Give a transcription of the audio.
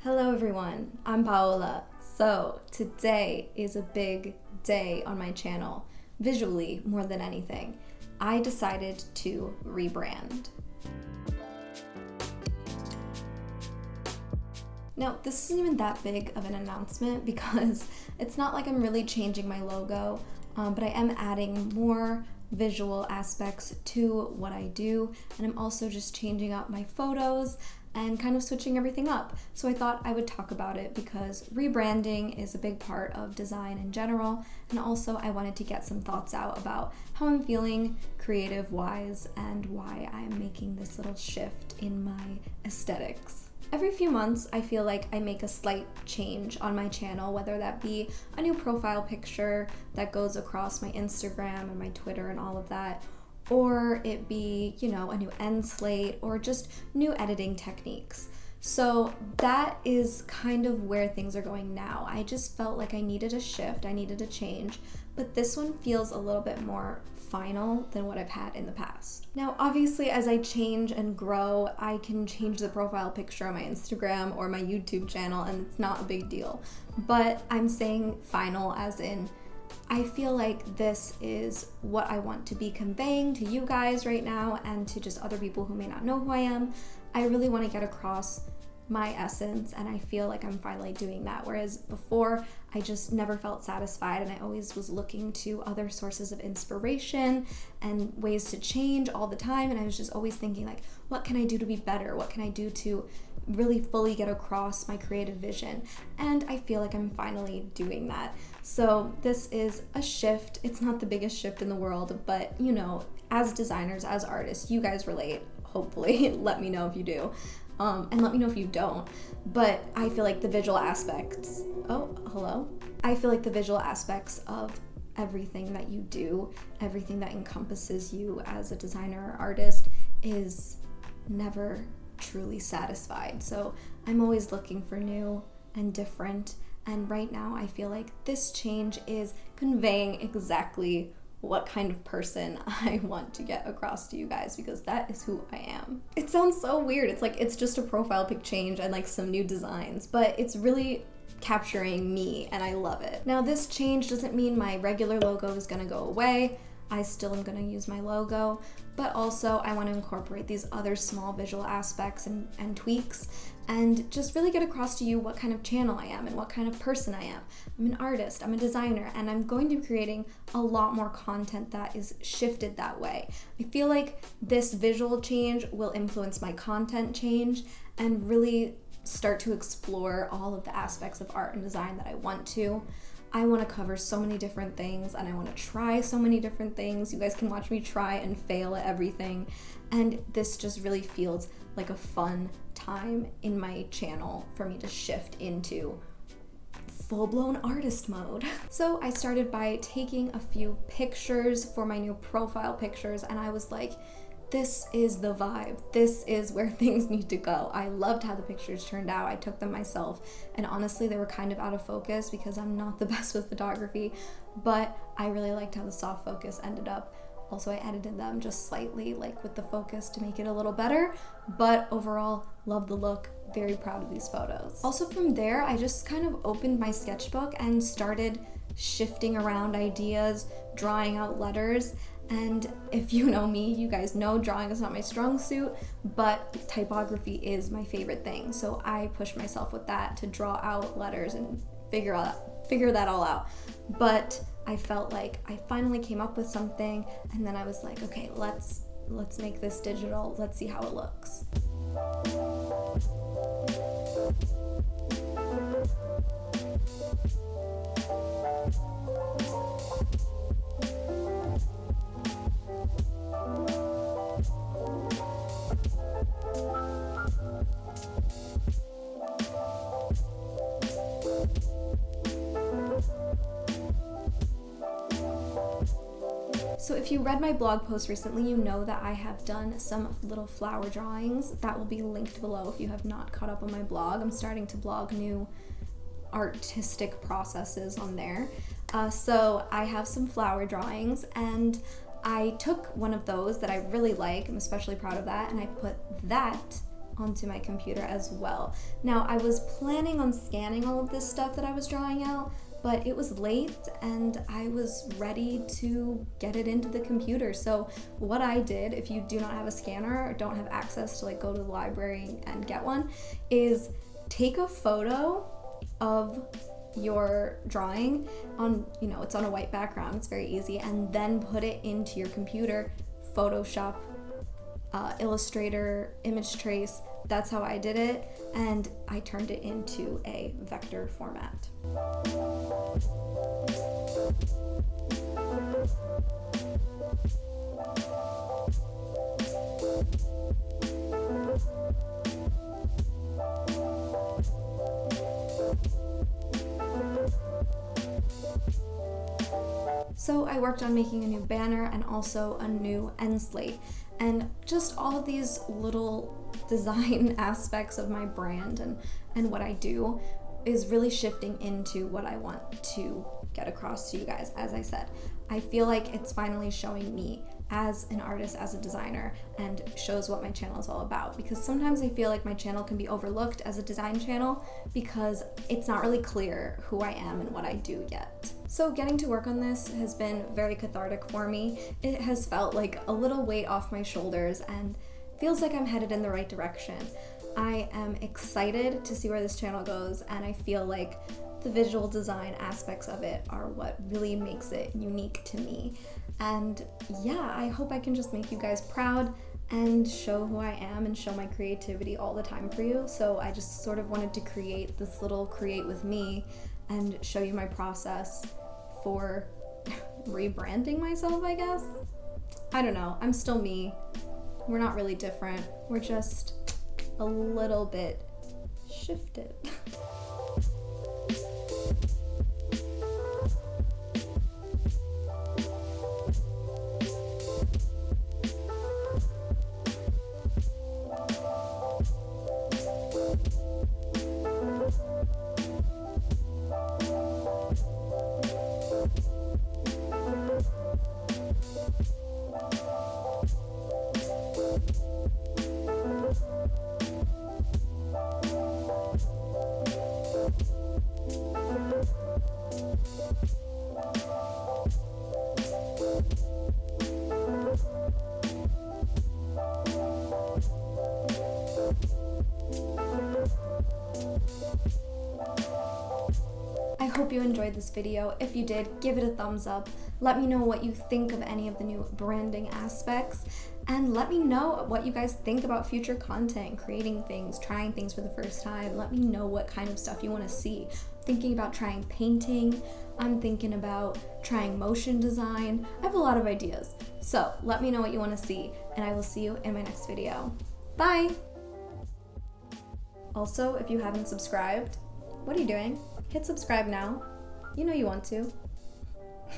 Hello everyone, I'm Paola. So today is a big day on my channel, visually more than anything. I decided to rebrand. Now, this isn't even that big of an announcement because it's not like I'm really changing my logo, but I am adding more visual aspects to what I do, and I'm also just changing up my photos and kind of switching everything up. So I thought I would talk about it because rebranding is a big part of design in general, and also I wanted to get some thoughts out about how I'm feeling creative-wise and why I'm making this little shift in my aesthetics. Every few months, I feel like I make a slight change on my channel, whether that be a new profile picture that goes across my Instagram and my Twitter and all of that, or it be, a new end slate or just new editing techniques. So that is kind of where things are going now. I just felt like I needed a shift, I needed a change, but this one feels a little bit more final than what I've had in the past. Now, obviously, as I change and grow, I can change the profile picture on my Instagram or my YouTube channel, and it's not a big deal. But I'm saying final as in, I feel like this is what I want to be conveying to you guys right now and to just other people who may not know who I am. I really want to get across my essence, and I feel like I'm finally doing that. Whereas before, I just never felt satisfied, and I always was looking to other sources of inspiration and ways to change all the time. And I was just always thinking, like, what can I do to be better? What can I do to really fully get across my creative vision? And I feel like I'm finally doing that. So this is a shift. It's not the biggest shift in the world, but as designers, as artists, you guys relate, hopefully. Let me know if you do. And let me know if you don't. But I feel like the visual aspects, I feel like the visual aspects of everything that you do, everything that encompasses you as a designer or artist is never truly satisfied. So I'm always looking for new and different. And right now I feel like this change is conveying exactly what kind of person I want to get across to you guys, because that is who I am. It sounds so weird. It's like it's just a profile pic change and like some new designs, but it's really capturing me and I love it. Now, this change doesn't mean my regular logo is gonna go away. I still am gonna use my logo, but also I want to incorporate these other small visual aspects and tweaks and just really get across to you what kind of channel I am and what kind of person I am. I'm an artist, I'm a designer, and I'm going to be creating a lot more content that is shifted that way. I feel like this visual change will influence my content change and really start to explore all of the aspects of art and design that I want to. I want to cover so many different things and I want to try so many different things. You guys can watch me try and fail at everything. And this just really feels like a fun time in my channel for me to shift into full-blown artist mode. So I started by taking a few pictures for my new profile pictures, and I was like, this is the vibe. This is where things need to go. I loved how the pictures turned out. I took them myself, and honestly, they were kind of out of focus because I'm not the best with photography, but I really liked how the soft focus ended up. Also, I edited them just slightly, like with the focus to make it a little better, but overall, love the look. Very proud of these photos. Also from there, I just kind of opened my sketchbook and started shifting around ideas, drawing out letters. And if you know me, you guys know drawing is not my strong suit, but typography is my favorite thing. So I pushed myself with that to draw out letters and figure that all out. But I felt like I finally came up with something, and then I was like, okay, let's make this digital. Let's see how it looks. So if you read my blog post recently, you know that I have done some little flower drawings that will be linked below if you have not caught up on my blog. I'm starting to blog new artistic processes on there. So I have some flower drawings, and I took one of those that I really like, I'm especially proud of that, and I put that onto my computer as well. Now, I was planning on scanning all of this stuff that I was drawing out, but it was late and I was ready to get it into the computer. So what I did, if you do not have a scanner or don't have access to like go to the library and get one, is take a photo of your drawing on, it's on a white background, it's very easy, and then put it into your computer, Photoshop, Illustrator, Image Trace. That's how I did it, and I turned it into a vector format. So I worked on making a new banner and also a new end slate, and just all of these little design aspects of my brand and what I do is really shifting into what I want to get across to you guys. As I said, I feel like it's finally showing me as an artist, as a designer, and shows what my channel is all about, because sometimes I feel like my channel can be overlooked as a design channel because it's not really clear who I am and what I do yet. So getting to work on this has been very cathartic for me. It has felt like a little weight off my shoulders and feels like I'm headed in the right direction. I am excited to see where this channel goes, and I feel like the visual design aspects of it are what really makes it unique to me. And yeah, I hope I can just make you guys proud and show who I am and show my creativity all the time for you. So I just sort of wanted to create this little create with me and show you my process for rebranding myself, I guess. I don't know, I'm still me. We're not really different. We're just a little bit shifted. I hope you enjoyed this video. If you did, give it a thumbs up. Let me know what you think of any of the new branding aspects, and let me know what you guys think about future content, creating things, trying things for the first time. Let me know what kind of stuff you want to see. Thinking about trying painting. I'm thinking about trying motion design. I have a lot of ideas. So let me know what you want to see, and I will see you in my next video. Bye! Also, if you haven't subscribed, what are you doing? Hit subscribe now. You know you want to.